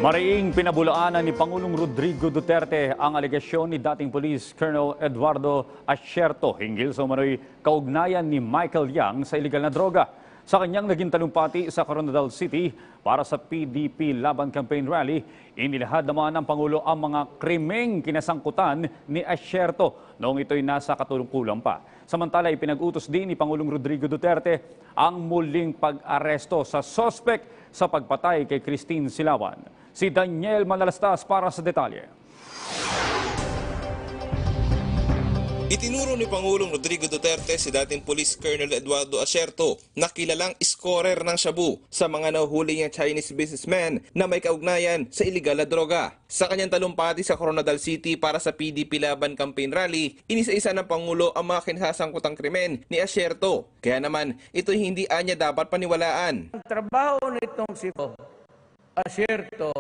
Mariing pinabulaanan ni Pangulong Rodrigo Duterte ang alegasyon ni dating Police Colonel Eduardo Asierto hinggil sa umano'y kaugnayan ni Michael Yang sa iligal na droga. Sa kanyang naging talumpati sa Coronadal City para sa PDP Laban Campaign Rally, inilahad naman ng Pangulo ang mga krimeng kinasangkutan ni Asierto noong ito'y nasa katungkulan pa. Samantala, ipinag-utos din ni Pangulong Rodrigo Duterte ang muling pag-aresto sa sospek sa pagpatay kay Christine Silawan. Si Daniel Manalastas para sa detalye. Itinuro ni Pangulong Rodrigo Duterte si dating Police Colonel Eduardo Asierto na kilalang scorer ng shabu sa mga nahuhuli niyang Chinese businessmen na may kaugnayan sa iligal na droga. Sa kanyang talumpati sa Coronadal City para sa PDP Laban Campaign Rally, inisa-isa ng Pangulo ang mga kinasangkutang krimen ni Asierto. Kaya naman, ito'y hindi anya dapat paniwalaan. Ang trabaho nitong si Asierto,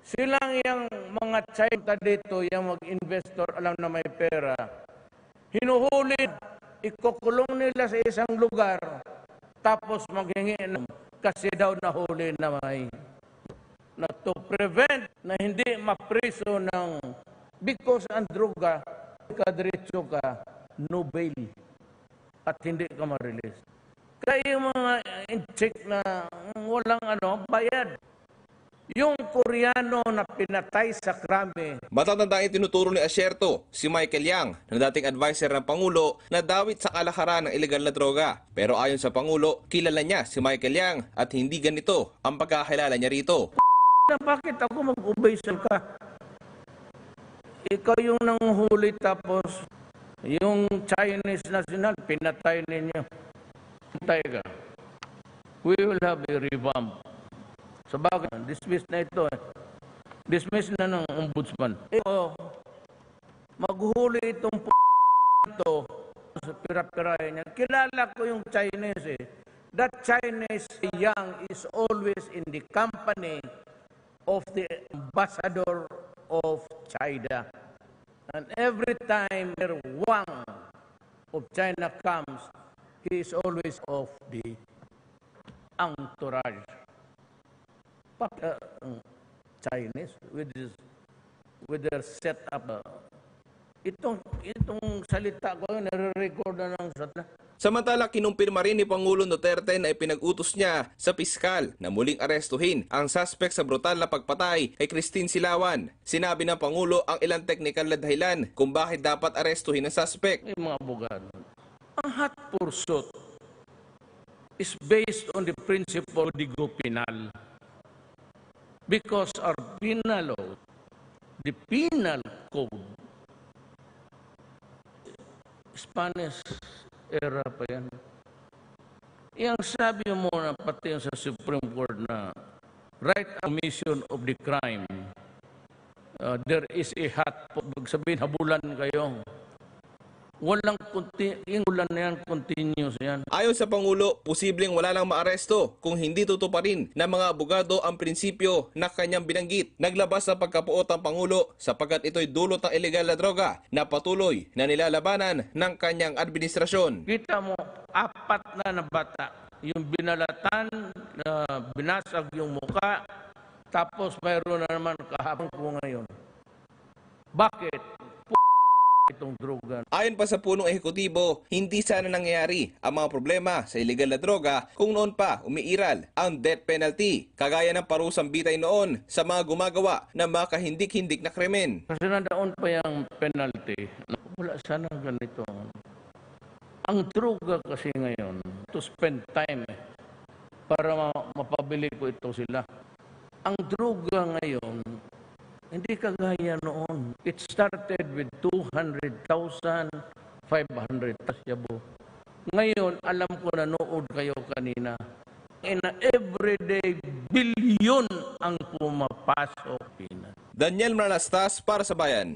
silang yung mga China dito, yung mag-investor, alam na may pera, hinuhuli, ikukulong nila sa isang lugar, tapos maghingi kasi daw nahuli na may na to prevent na hindi mapriso ng because ang droga, kadiretso ka, no bail at hindi ka ma-release. Kaya yung mga in-check na walang bayad. Yung Koreano na pinatay sa krami. Matatandang itinuturo ni Asierto si Michael Yang na dating advisor ng Pangulo na dawit sa kalakaran ng ilegal na droga. Pero ayon sa Pangulo, kilala niya si Michael Yang at hindi ganito ang pagkakilala niya rito. Bakit ako mag-obeysal ka? Ikaw yung nanghuli tapos yung Chinese national pinatay ninyo. Pinatay ka. We will have a revamp. Sa bagay, dismiss na ito. Dismiss na ng ombudsman. Maghuli itong ito sa pira-pirahin niya. Kilala ko yung Chinese That Chinese Yang is always in the company of the ambassador of China. And every time Wang of China comes, he is always of the entourage. Chinese with their setup. Itong salita ko nare-record na ng satna. Samantala, kinumpirma rin ni Pangulong Duterte na ipinag-utos niya sa piskal na muling arestuhin ang suspect sa brutal na pagpatay kay Christine Silawan. Sinabi ng Pangulo ang ilang technical na dahilan kung bakit dapat arestuhin ang suspect. Mga abogado, ang hot pursuit is based on the principle of the Código Penal. Because our penal law, the penal code, Spanish era pa yan. Yang sabi mo na pati sa Supreme Court na right commission of the crime, there is a hot, sabihin habulan kayo. Walang yung ulan na yan, continuous yan. Ayon sa Pangulo, posibleng wala lang maaresto kung hindi tutuparin ng mga abogado ang prinsipyo na kanyang binanggit. Naglabas sa pagkapuot ang Pangulo sapagkat ito'y dulot ng ilegal na droga na patuloy na nilalabanan ng kanyang administrasyon. Kita mo, 4 na bata, yung binalatan, binasag yung muka, tapos mayroon na naman kahapon ko ngayon. Bakit? Itong droga. Ayon pa sa punong ehekutibo, hindi sana nangyayari ang mga problema sa ilegal na droga kung noon pa umiiral ang death penalty, kagaya ng parusang bitay noon sa mga gumagawa ng mga kahindik-hindik na krimen. Kasi nandoon pa yung penalty, wala sana ganito. Ang droga kasi ngayon, to spend time para mapabili ko ito sila. Ang droga ngayon, hindi kagaya noon. It started with 200,000, 500,000 shabu. Ngayon, alam ko na nood kayo kanina. In everyday, billion ang pumapasok. Daniel Manalastas para sa Bayan.